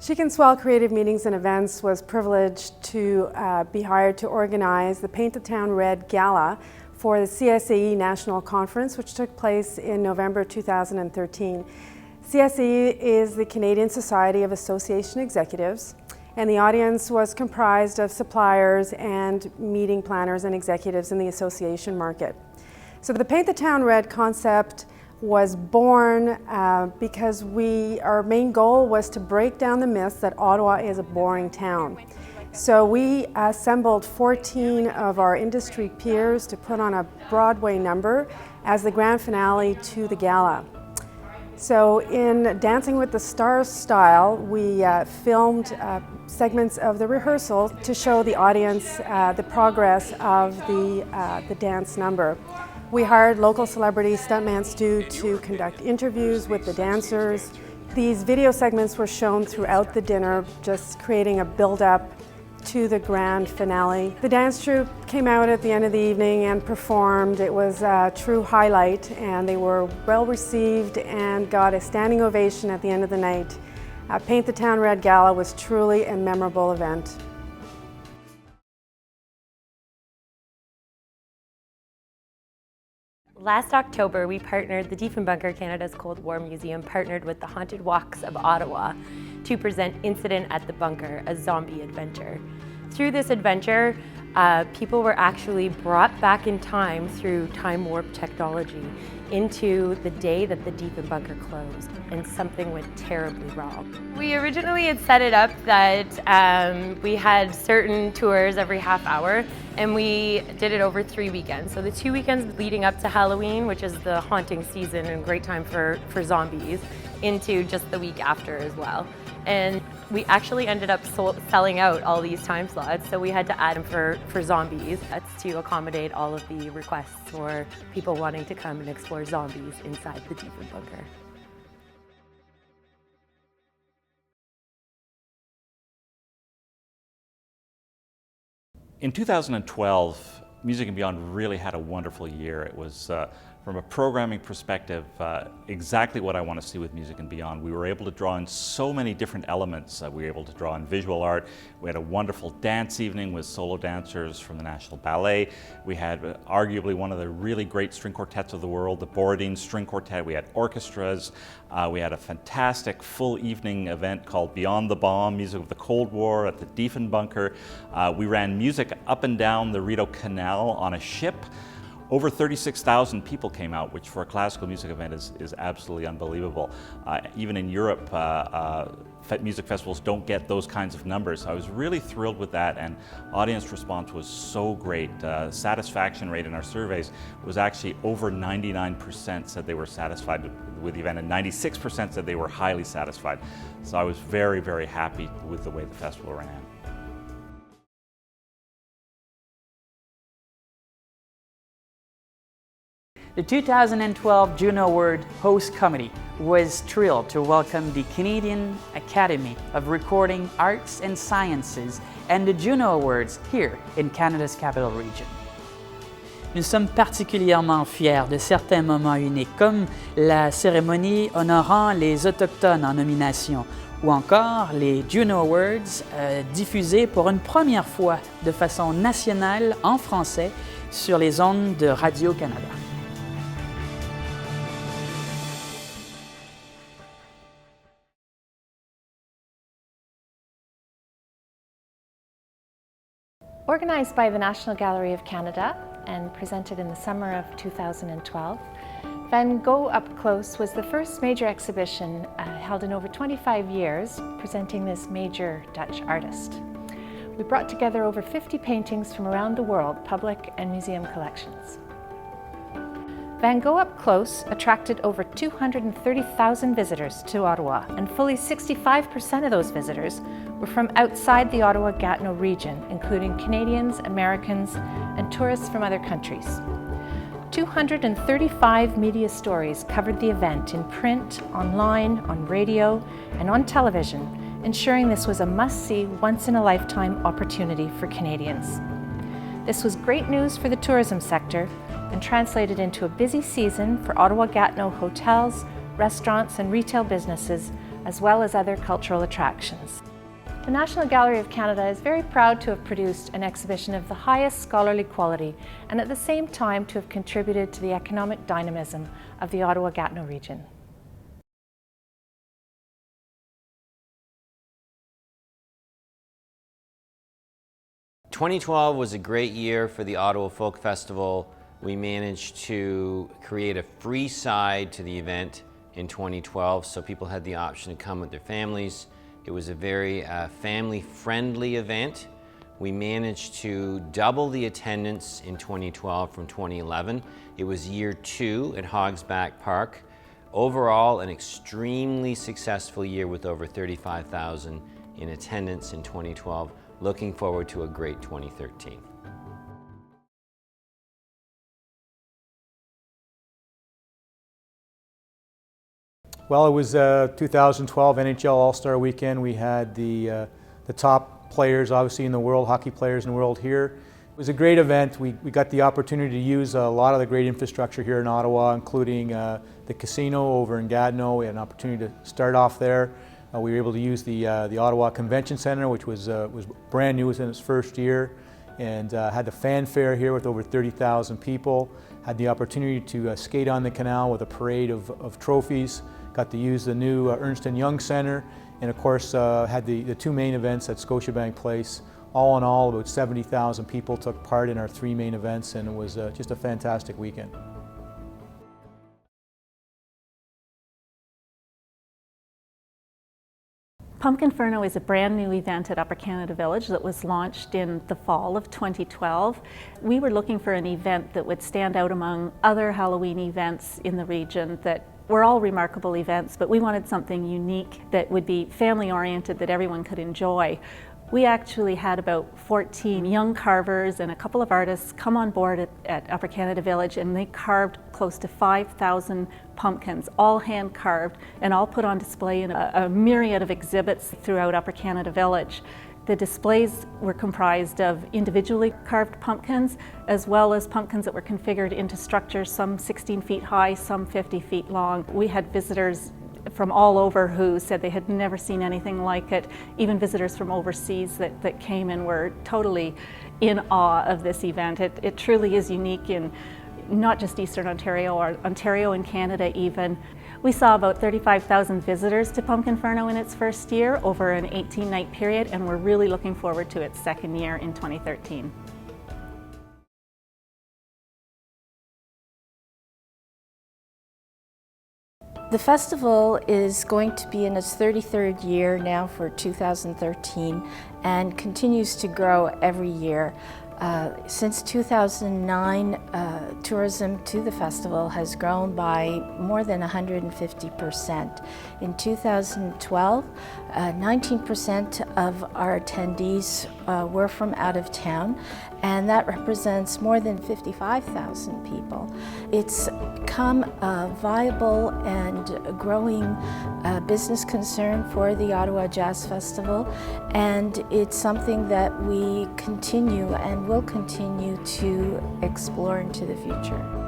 Chic and Swell Creative Meetings and Events was privileged to be hired to organize the Paint the Town Red Gala for the CSAE National Conference, which took place in November 2013. CSAE is the Canadian Society of Association Executives, and the audience was comprised of suppliers and meeting planners and executives in the association market. So the Paint the Town Red concept was born because our main goal was to break down the myths that Ottawa is a boring town. So we assembled 14 of our industry peers to put on a Broadway number as the grand finale to the gala. So in Dancing with the Stars style, we filmed segments of the rehearsal to show the audience the progress of the dance number. We hired local celebrity stuntman Stu to conduct interviews with the dancers. These video segments were shown throughout the dinner, just creating a build-up to the grand finale. The dance troupe came out at the end of the evening and performed. It was a true highlight, and they were well received and got a standing ovation at the end of the night. Paint the Town Red Gala was truly a memorable event. Last October, we partnered, the Diefenbunker, Canada's Cold War Museum, partnered with the Haunted Walks of Ottawa to present Incident at the Bunker, a zombie adventure. Through this adventure, people were actually brought back in time through time warp technology into the day that the Diefenbunker closed, and something went terribly wrong. We originally had set it up that we had certain tours every half hour, and we did it over 3 weekends. So the 2 weekends leading up to Halloween, which is the haunting season and great time for zombies, into just the week after as well. And we actually ended up selling out all these time slots, so we had to add them for zombies. That's to accommodate all of the requests for people wanting to come and explore zombies inside the Diefenbunker. In 2012, Music and Beyond really had a wonderful year. It was, from a programming perspective, exactly what I want to see with Music and Beyond. We were able to draw in so many different elements. We were able to draw in visual art. We had a wonderful dance evening with solo dancers from the National Ballet. We had arguably one of the really great string quartets of the world, the Borodin String Quartet. We had orchestras. We had a fantastic full evening event called Beyond the Bomb, music of the Cold War at the Diefenbunker. We ran music up and down the Rideau Canal on a ship. Over 36,000 people came out, which for a classical music event is absolutely unbelievable. Even in Europe, music festivals don't get those kinds of numbers. So I was really thrilled with that, and audience response was so great. Satisfaction rate in our surveys was actually over 99% said they were satisfied with the event, and 96% said they were highly satisfied. So I was very, very happy with the way the festival ran. The 2012 Juno Award host committee was thrilled to welcome the Canadian Academy of Recording Arts and Sciences and the Juno Awards here in Canada's Capital Region. Nous sommes particulièrement fiers de certains moments uniques, comme la cérémonie honorant les Autochtones en nomination, ou encore les Juno Awards diffusés pour une première fois de façon nationale en français sur les ondes de Radio-Canada. Organized by the National Gallery of Canada and presented in the summer of 2012, Van Gogh Up Close was the first major exhibition held in over 25 years presenting this major Dutch artist. We brought together over 50 paintings from around the world, public and museum collections. Van Gogh Up Close attracted over 230,000 visitors to Ottawa, and fully 65% of those visitors were from outside the Ottawa-Gatineau region, including Canadians, Americans, and tourists from other countries. 235 media stories covered the event in print, online, on radio, and on television, ensuring this was a must-see, once-in-a-lifetime opportunity for Canadians. This was great news for the tourism sector and translated into a busy season for Ottawa-Gatineau hotels, restaurants, and retail businesses as well as other cultural attractions. The National Gallery of Canada is very proud to have produced an exhibition of the highest scholarly quality and at the same time to have contributed to the economic dynamism of the Ottawa-Gatineau region. In 2012 was a great year for the Ottawa Folk Festival. We managed to create a free side to the event in 2012, so people had the option to come with their families. It was a very family-friendly event. We managed to double the attendance in 2012 from 2011. It was year 2 at Hogsback Park. Overall, an extremely successful year with over 35,000 in attendance in 2012. Looking forward to a great 2013. Well, it was 2012 NHL All-Star Weekend. We had the top players, obviously, in the world, hockey players in the world here. It was a great event. We got the opportunity to use a lot of the great infrastructure here in Ottawa, including the casino over in Gatineau. We had an opportunity to start off there. We were able to use the Ottawa Convention Centre, which was brand new, it was in its first year, and had the fanfare here with over 30,000 people. Had the opportunity to skate on the canal with a parade of trophies. Got to use the new Ernst & Young Centre, and of course had the 2 main events at Scotiabank Place. All in all, about 70,000 people took part in our 3 main events, and it was just a fantastic weekend. Pumpkinferno is a brand new event at Upper Canada Village that was launched in the fall of 2012. We were looking for an event that would stand out among other Halloween events in the region that were all remarkable events, but we wanted something unique that would be family-oriented that everyone could enjoy. We actually had about 14 young carvers and a couple of artists come on board at Upper Canada Village, and they carved close to 5,000 pumpkins, all hand carved and all put on display in a myriad of exhibits throughout Upper Canada Village. The displays were comprised of individually carved pumpkins as well as pumpkins that were configured into structures, some 16 feet high, some 50 feet long. We had visitors from all over who said they had never seen anything like it, even visitors from overseas that came and were totally in awe of this event. It truly is unique in not just Eastern Ontario, or Ontario and Canada even. We saw about 35,000 visitors to Pumpkinferno in its first year over an 18-night period, and we're really looking forward to its second year in 2013. The festival is going to be in its 33rd year now for 2013 and continues to grow every year. Since 2009, tourism to the festival has grown by more than 150%. In 2012, 19% of our attendees were from out of town, and that represents more than 55,000 people. It's become a viable and growing business concern for the Ottawa Jazz Festival, and it's something that we continue and will continue to explore into the future.